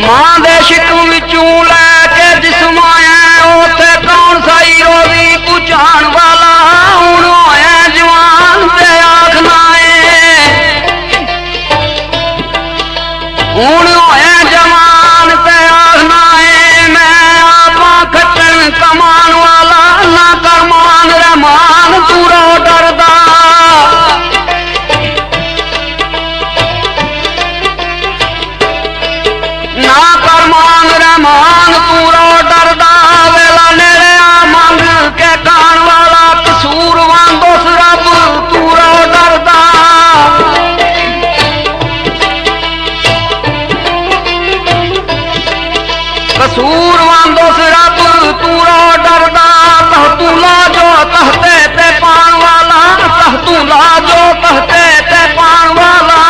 मां दे शिकम विचों लैके जिसम आया उथे कौन साई रोजी पुछाण वाला हुण होया जवान ते आखना हुण होया जवान ते आखना मैं आपा खट्टन कमान वाला ना करमान रहमान पूरा डरदा ना करमान रहमान पूरा डरदा वेला नेड़े आ मंग के कान वाला कसूर वांगोस रब पूरा डरदा कसूर वांगोस रब पूरा डरदा तहतू ला जो कहते ते पान वाला तहतू ला जो कहते ते पान वाला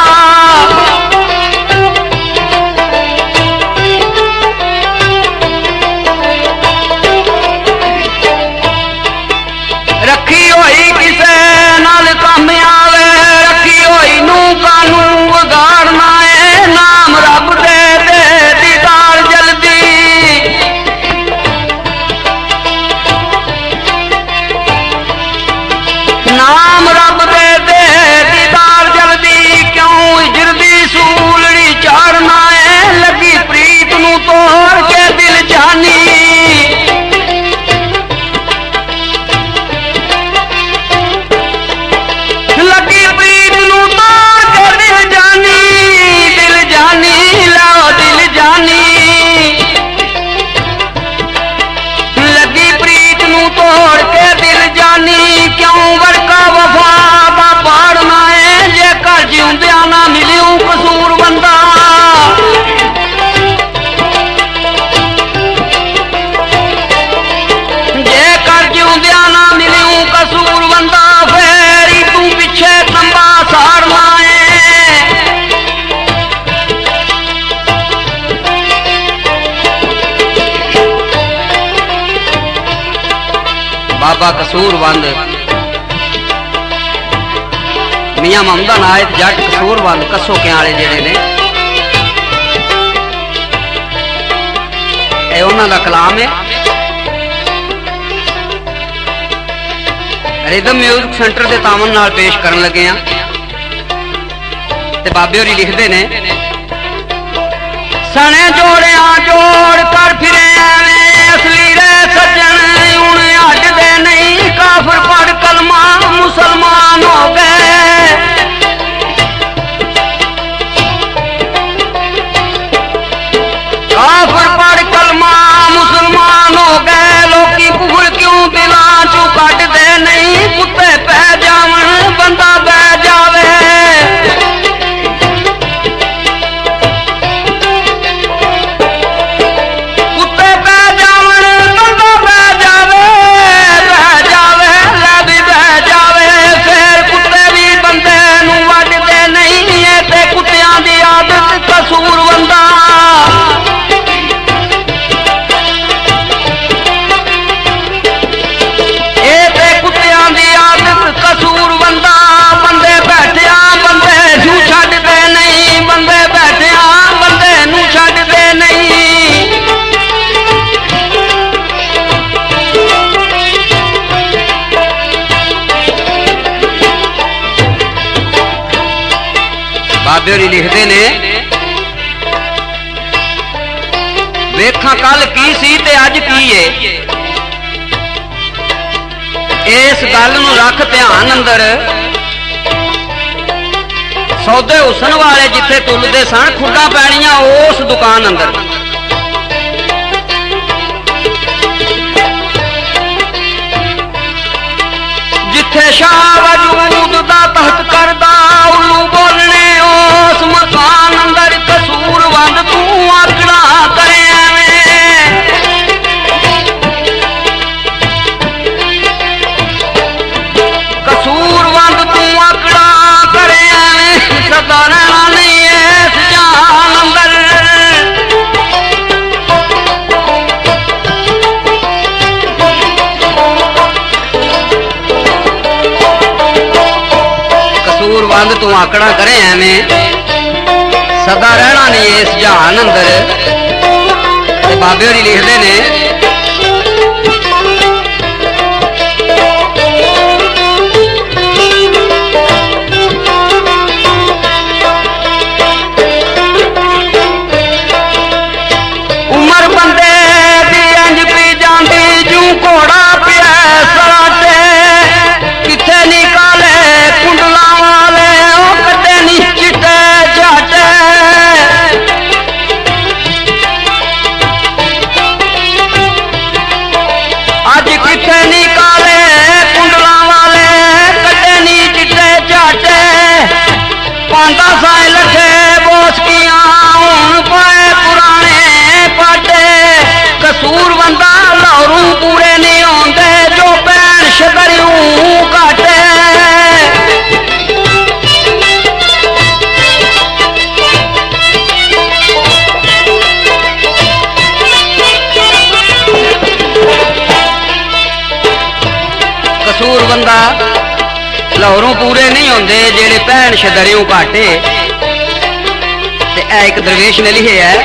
रखी होई किसे नाल कम आवे रखी होई नू कानू वगाड़ना है नाम रब दे दीदार जल्दी नाम रब दे दीदार जल्दी क्यों हिजरदी सूलड़ी चाड़ना है लगी प्रीत नू तोड़ के दिल जानी लगी प्रीत नू तोड़ के दिल जानी लाओ दिल जानी लगी प्रीत नू तोड़ के दिल जानी क्यों वरका वफा दा पाड़ना है जे कर जिउंदिया ना मिलियो कसूर बंदा जे कर जिउंदिया ना मिलियो कसूर बंदा फेरी तू पिछे खंबा साड़ना है बाबा कसूरवंद मियां ममदा नायत जट कसूरवंद कसो के वाले जेड़े ने ये उन्हां दा कलाम है। रिदम म्यूजिक सेंटर के तावन नाल पेश करन लगे हैं ते बाबे होरी लिखते ने सने जोड़िया जोड़ कर फिरे असली रे सज्जन हुण हटदे नहीं काफिर पढ़ कलमा मुसलमान हो गए काफिर पढ़ कलमा मुसलमान हो गए लोकी कुफर क्यों दिलां चू कटदे नहीं कुत्ते पै जावन बंदा बह जावे कुत्ते पै जावन बंदा बह जावे लै भी बह जावे फिर कुत्ते भी बंदे नू वड्डदे नहीं है ते कुत्तियां दी आदत कसूरवंदा कसूर बंदा बंदे बैठिया बंदे नू छड्डदे नहीं बंदे बैठिया बंदे नू छड्डदे नहीं बाबे होरी लिखते ने वेखा कल की सी ते अज की है इस गल नूं रख ध्यान अंदर सौदे हुसन वाले जिथे तुलदे सन खुड्डा पैणियां उस दुकान अंदर जिथे शाह वजूद दा तहत करदा उल्लू बोलने उस मकान अंदर कसूरवंद तू आकड़ा करे कसूरवंद तू आकड़ा करे सदा रहना नहीं इस जान अंदर कसूरवंद तू आकड़ा करे एवें सदा रहना नहीं इस जहान अंदर बाबे होरी लिखते ने उमर बंदे दी इंज पी जाती जू घोड़ा पिया सराटे किथे निकाले कुंडला वाले कटे नी चिट्टे झाटे अज किथे निकाले कुंडला वाले कटे नी चिट्टे झाटे पांदा साए लखे बोसकियां हुण पाए पुराने पाटे कसूर बंदा लाहौरों पूरे नहीं आते जो भैन शदरियों काटे कसूर बंदा लाहौरों पूरे नहीं होंगे जेड़े भैन शदरियों काटे ते एक दरवेश ने लिखे है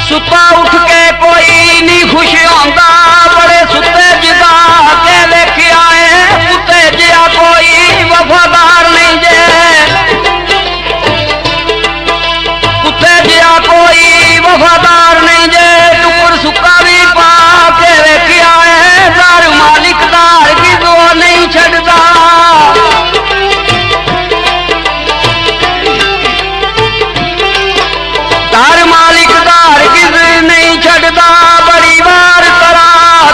सुता उठ के कोई नहीं खुश होंदा बड़े सुते जिदा के देखिया है कुत्ते जिया कोई वफादार नहीं जे कुत्ते जिया कोई वफादार नहीं जे टुकर सुक्का भी पा के देखिया है दर मालिक दार की दो नहीं छड़ता दर मालिक दार की नहीं छड़ता बड़ी बार करा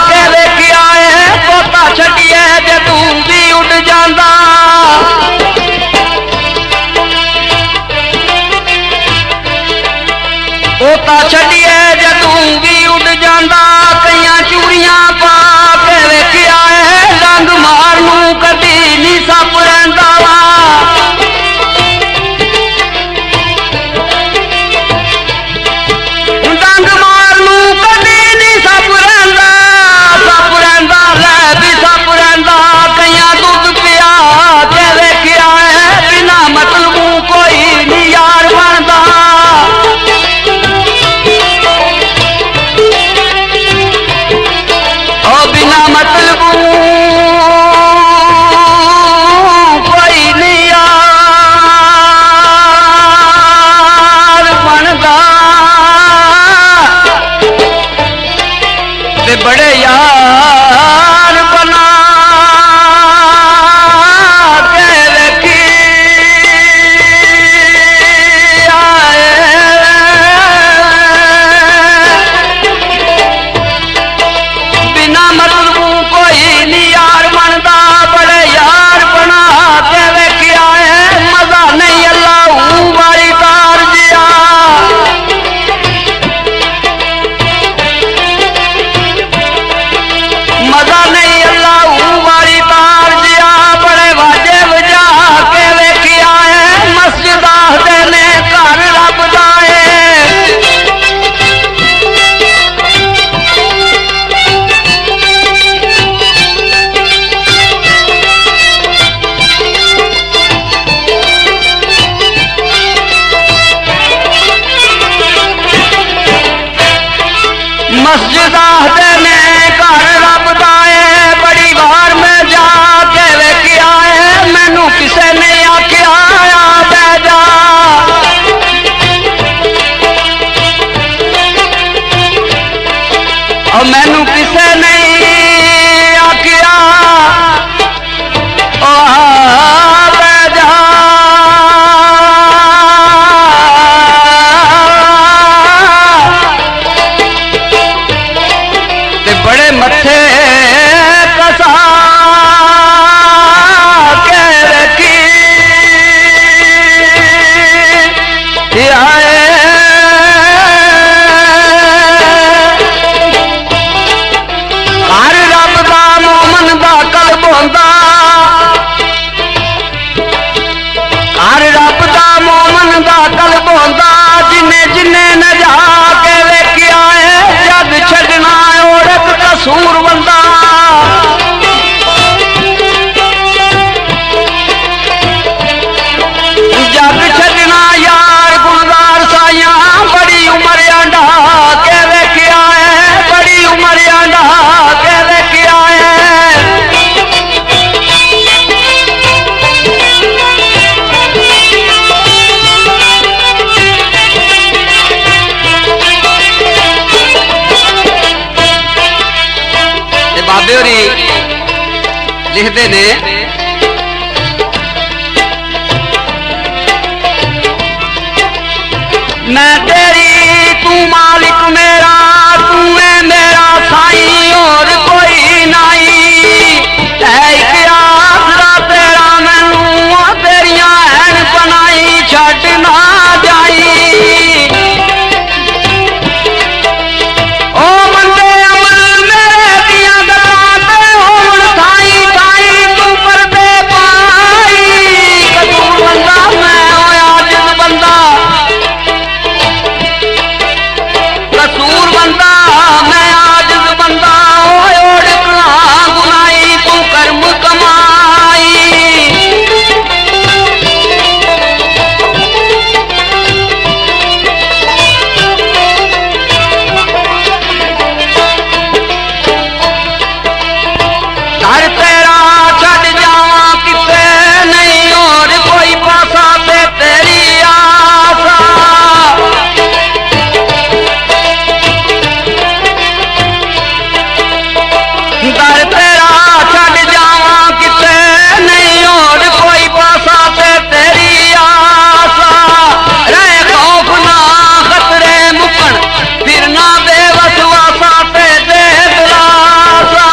के देखिया है पोता छड़िए जदू भी उड़ जाता पोता छड़िए जदू भी उड़ जाता कई चूड़ियां पा के देखिया है डंग मार नू कदी नहीं सप रहिंदा डंग मार नू कदी नहीं सप रहिंदा लै भी सप रहिंदा कई दुध पिया के देखिया है बिना मतलबू कोई नहीं यार बनदा बिना मतलबू कोई नहीं यार बनदा ते बड़े यार बना के रखी बिना मतलबू कोई नहीं यार बनदा बड़े यार बना के देखिया है मजा नहीं अल्लाह वाली तार जिया मजा नहीं अल्लाह वाली तार जिया बड़े वाजे बजा के देखिया है मस्जिद आखदे ने घर रब दा है मस्जिद आखदे ने घर रब दा है बड़ी बार मैं जाके वेखिया है मैनू किसे ने आख्या आ बै जा और मैनू किसे नहीं आख्या आ बै जा ते बड़े मथे कसा के रखी आए घर रब दा मोमन दा कल्ब होंदा घर रब दा मोमन दा कल्ब होंदा जिन्हें जिन्हें न जाके वेखिया है जद छड़ना ओढ़क कसूर बंदा जग छड़ना यार गुलजार लिखते ने मैं तेरी तू मालिक मेरा तू है मेरा साईं और कोई नहीं है एक आसरा तेरा मैनू तेरिया हैन बनाई छड़ ना जाई ओ मंदे अमल मेरे दियां गल्लां ते होण थाई थाई तू परदे पाई कसूर बंदा मैं होया जिस बंदा कसूर बंदा मैं आजिज़ बंदा ओढ़ गुनाई तू कर्म कमाई घर तेरा छड़ जावा किते नहीं और कोई पासा ते तेरी आसा दर तेरा छड़ जावा किते नहीं और कोई पासा ते तेरी आसा रहे खौफ ना खतरे मुकन फिर ना बेवसवासा ते दे दिलासा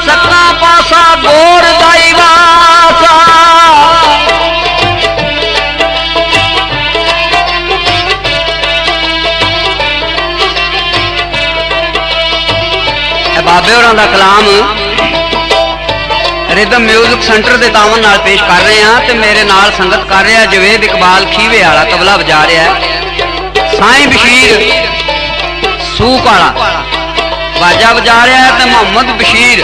सकना पासा गोर दाई वासा बाबे होरां दा कलाम रिदम म्यूजिक सेंटर के तावन नाल पेश कर रहे हैं ते मेरे नाल संगत कर रहा जवेद इकबाल खीवे वाला तबला बजा रहा है साईं बशीर सूक वाला बाजा बजा रहा है ते मोहम्मद बशीर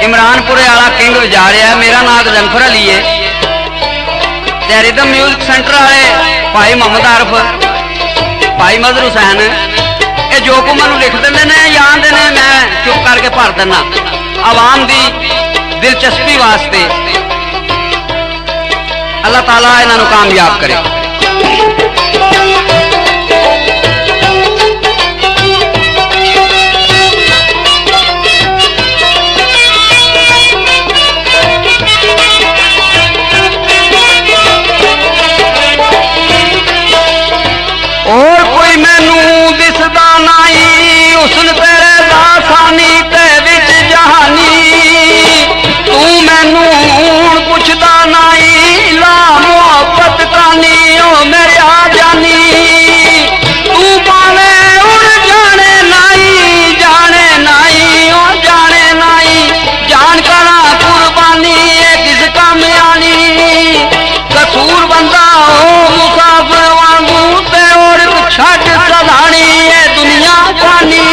इमरानपुरे वाला किंग बजा रहा है मेरा नाम जनफर अली है रिदम म्यूजिक सेंटर वाले भाई मोहम्मद आरफ भाई मजर हुसैन ये जो को मैं लिख देंगे ने याद ने मैं चुप करके भर देना आवाम की दिलचस्पी वास्ते अल्लाह ताला इन्हों कामयाब करे और कोई मैनू दिसदा नहीं उसन तेरे दासानी ते विच जहानी तू मैनू हुण पुछदा नहीं ला मोहब्बत कानी ओ मेरे आ जानी तू पावे उड़ जाने नहीं ओ जाने नहीं जान करा कुर्बानी ये किस काम आनी कसूर बंदा हो मुसाफिर वांगू ते और छड़ सदानी ये दुनिया जानी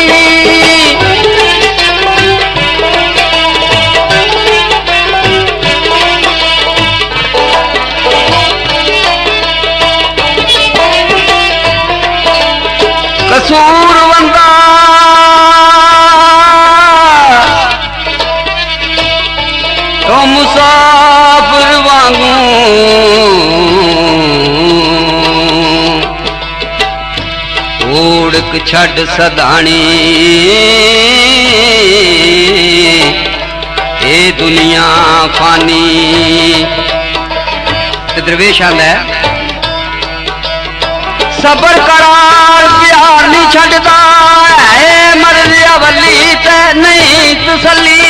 कसूर बंदा तो मुसाफिर वांगू ओढ़ छड़ सदानी ए दुनिया फानी दरवेश आंदा है सबर करार प्यार नहीं छड़दा है मर्जिया वली ते नहीं तसली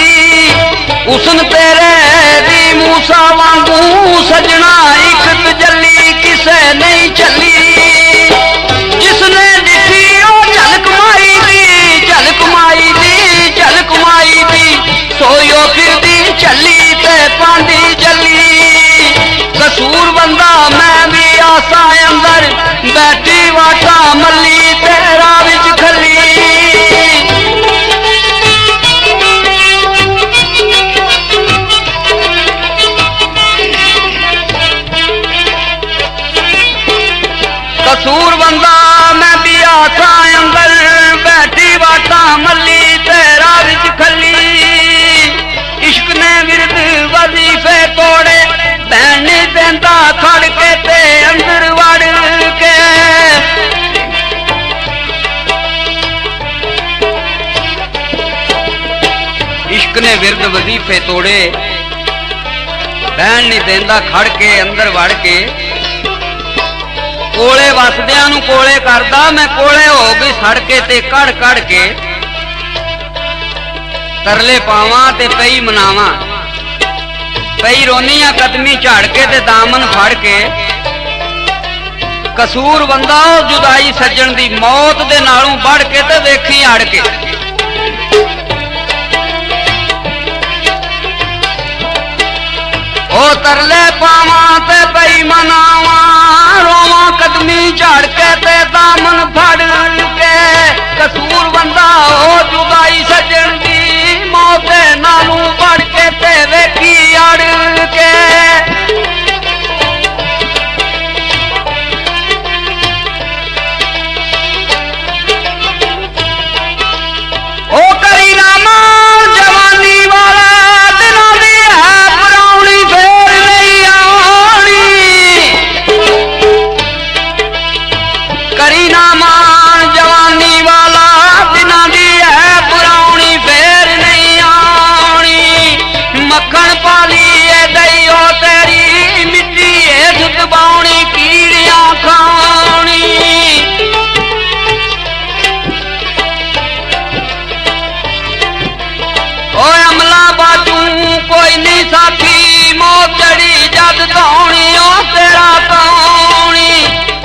उसन तेरे दी मूसा वांगू सजना एक तजल्ली किसे नहीं चली जिसने दिखी ओ झलक माई दी सोयो फिर दी चली ते पांदी जली कसूर बंदा मैं भी आसा अंदर बैठी वाटा मली तेरा विच खली एक ने विरद वजीफे तोड़े, बहन नहीं देंदा खड़ के अंदर वड़ के, कोले वसदियां नूं कोले करदा, मैं कोले हो गई सड़ के ते कड़ कड़ के, तरले पावां ते पई मनावां, पई रोनियां कदमी झाड़ के ते दामन फड़ के। कसूर बंदा जुदाई सज्जन दी मौत दे नालों बढ़ के ते वेखी अड़ के। ओ तरले पावां ते पई मनावां, रोवां कदमी झाड़ के ते दामन फड़ के। कसूर बंदा ओ जुदाई सज्जन दी मौत दे नालों बढ़ के ते वेखी अड़ के।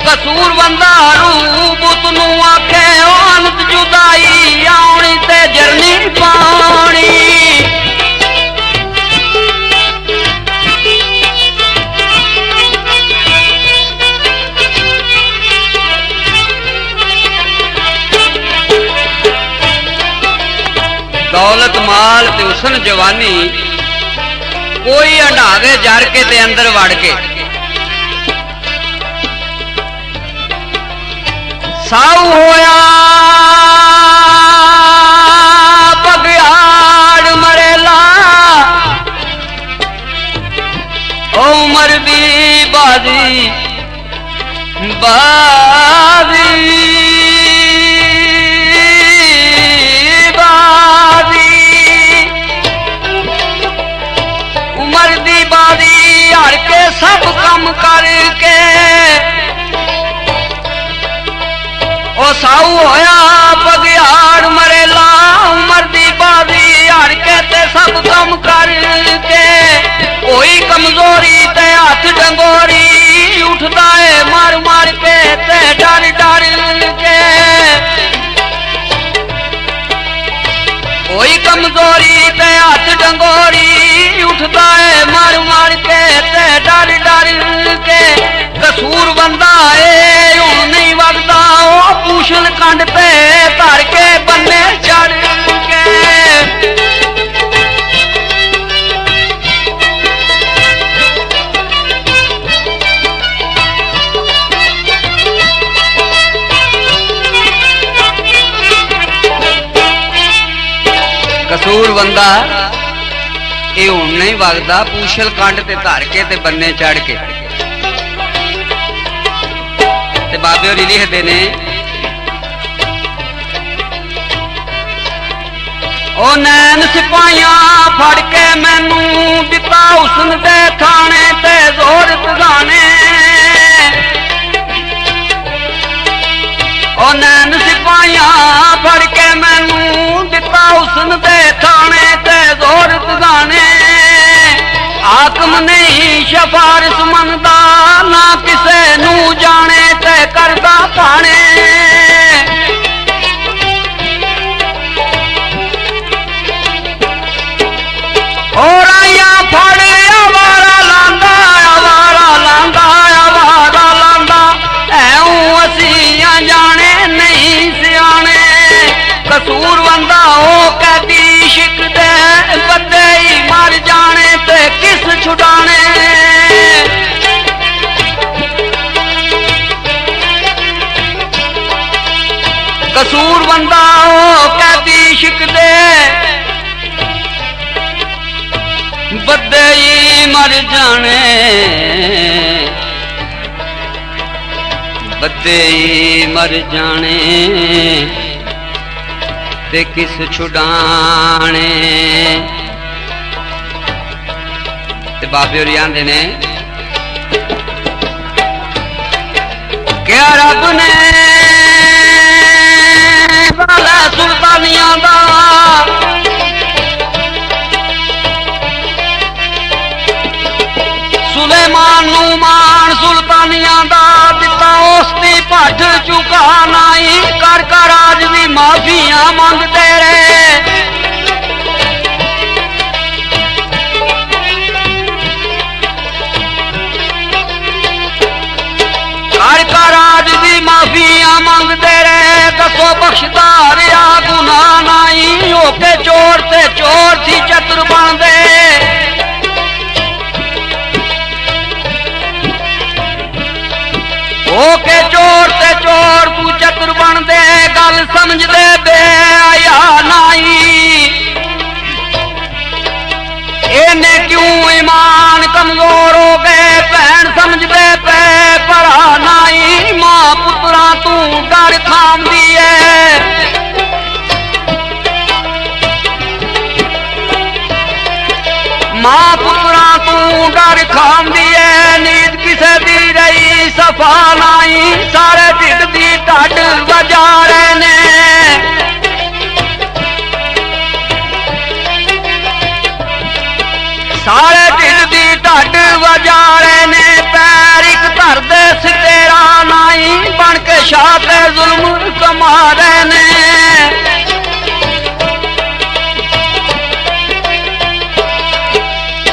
कसूर बंदा रूप नू आखे अनंत जुदाई आउणी ते जरनी पानी। दौलत माल ते हुस्न जवानी कोई हटावे जर के ते अंदर वड़ के। साऊ होया बगियाड़ मरेला, ओ उमर दी बाजी बाजी बाजी, उमर दी बाजी हर के सब कम करके। ओ साऊ होया बगियाड़ मरेला, उमर दी बाजी हार के ते सब कम करके। कोई कमजोरी ते हाथ डंगोरी उठता है मार मार के ते डर डर के। कोई कमजोरी ते हाथ डंगोरी उठता है मार मार के ते डर डर के। कसूर बंदा है हुण नहीं वगदा, ओ पूछल कंड पे धर के बन्ने चढ़ के। कसूर बंदा ये हुण नहीं वगदा, पूछल कंड ते धर के ते बन्ने चढ़ के। ते बाबे होरी लिखदे ने, ओ नैन सिपाहियां फड़ के मैनू दिता हुस्न दे थाने ते जोर तगाने। ओ नैन सिपाहियां फड़ के मैनू दिता हुस्न दे थाने ते जोर तगाने। हाकम नहीं सिफारिश मनदा, ना किसे नू जाने ते करदा भाने। और आया फड़ आवारा लांदा, आवारा लांदा, आवारा लांदा, ऐ असियां जाने नहीं सियाने। कसूर बंदा हो कैदी शिक दे, बंदे ही मर जाने ते किस छुड़ाने। कसूर बंदा हो कैदी शिक दे, बंदे ही मर जाने, बंदे ही मर जाने ते किस छुड़ाने। बाबे होरी आंदे ने क्या रब ने वाला सुल्तानियां दा सुलेमान नू मान सुल्तानियां दा दिता उसदी भट चुका नाई कर कर आज भी माफियां मंगते रहे कर आज भी माफियां मंगते रहे दसो बख्शदा रहा गुनाह नाई होके चोर ते चोर थी चतुर बन दे होके चोर ते चोर तू चतुर बन दे गल समझ दे बे आया नाई इन्हें क्यों ईमान कमजोर हो गए भैन समझदे पे भरा नाई मां पुत्रा तू डर थामदी है मां पुत्रा तू डर खामदी है नींद किसे दी रही सफा नाई सारे ढिड दी ढड वजा रहे ने सारे ढिड दी ढड वजा रहे ने पैर एक धर दे तेरा नाई बन के शाह ते जुल्म कमा रहे ने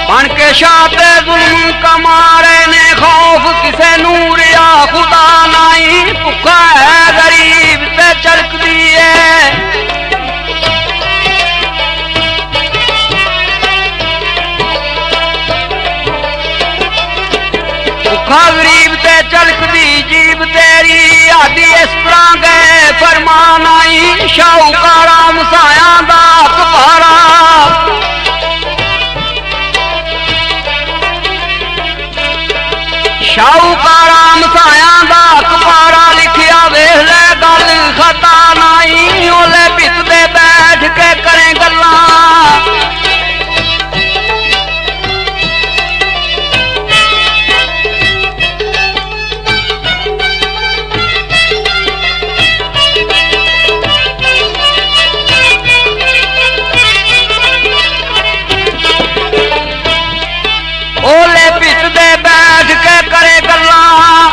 बन के शाह ते जुल्म कमा रहे ने खौफ किसे नूर या खुदा नाई भुखा है गरीब ते चलकदी है गरीब ते चलकदी जीब तेरी आदि इस तरह गए फरमान आई शाहूकारा मसाया दा अखबारा शाहूकारा मसाया दा अखबारा लिखिया वेख ले गल खता नाई ओले भितदे बैठ के करें गल्लां ओले भितदे बैठ के करे गल्लां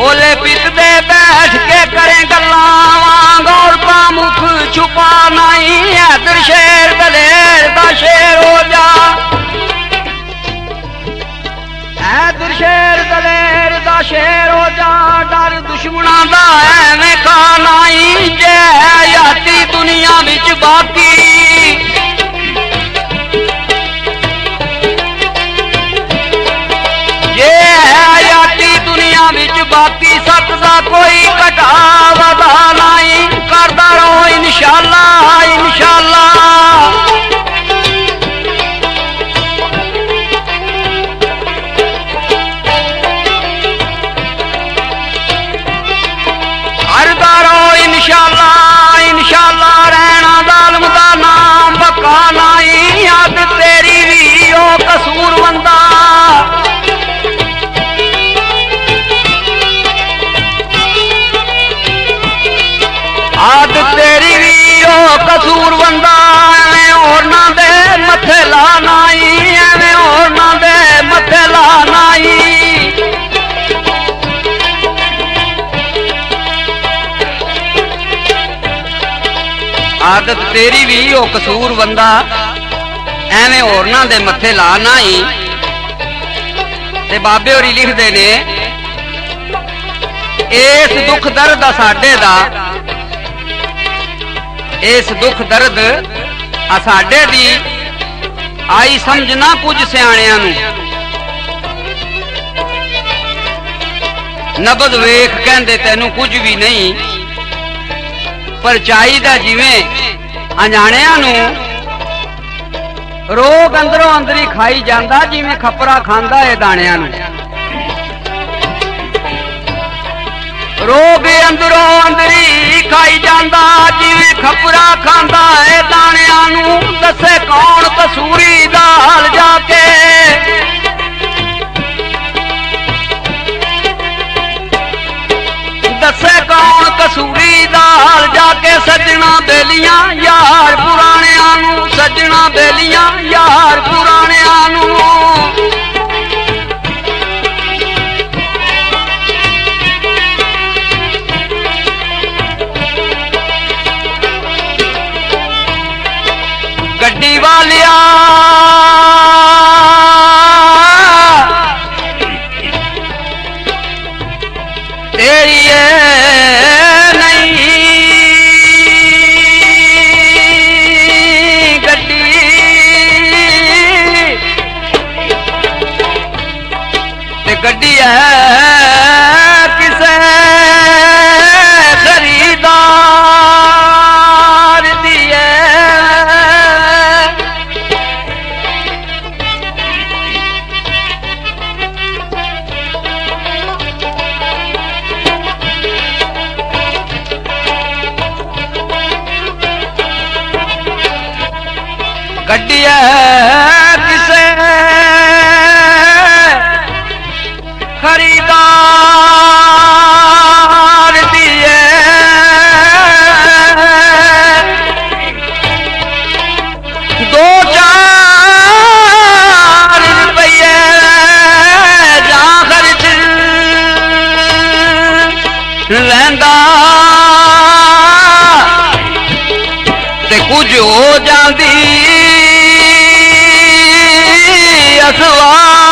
ओले भितदे बैठ के करे गल्लां वांग औरतां मुख छुपा नहीं हैदर शेर दलेर दा शेर हो जा हैदर शेर दलेर दा शेर हो जा डर दुश्मनां दा ऐवें खा नहीं जे हयाती दुनिया विच बाकी दुनिया विच बाकी सकदा कोई घटा वधा नहीं करदा रहो इंशाअल्लाह इंशाअल्लाह करदा रहो इंशाअल्लाह इंशाअल्लाह रहना जालिम दा नाम बका नहीं अद तेरी भी ओ कसूर बंदा आद तेरी भी ओ कसूर बंदा एवें होरना दे मथे ला नाई एवें होरना दे मथे ला नाई आदत तेरी भी ओ कसूर बंदा एवें होरना दे मथे ला नाई ते बाबे होरी लिखदे ने इस दुख दर्द दा साडे दा इस दुख दर्द साडे दी आई समझना कुछ सियाणियां नू नबज वेख कहंदे तैनू कुछ भी नहीं पर चाहिदा जिवें अजाणियां नू रोग अंदरों अंदरी खाई जांदा जिवें खपरा खांदा है दाणियां नू रोग अंदरों अंदरी खाई जांदा जिवें खपरा खांदा है दाणियां नू दसे कौन कसूरी दाल जाके दसे कौन कसूरी दाल जाके सजना बेलियां यार पुराणियां नू सजना बेलियां यार पुराणियां नू गड्डी वालिया तेरी नहीं गड्डी ते गड्डी है किसे खरीदार दी है गड्डी है किसे खरीदार दी है दो चार रुपये जा खर्च लैंदा ते कुछ हो जाती असवा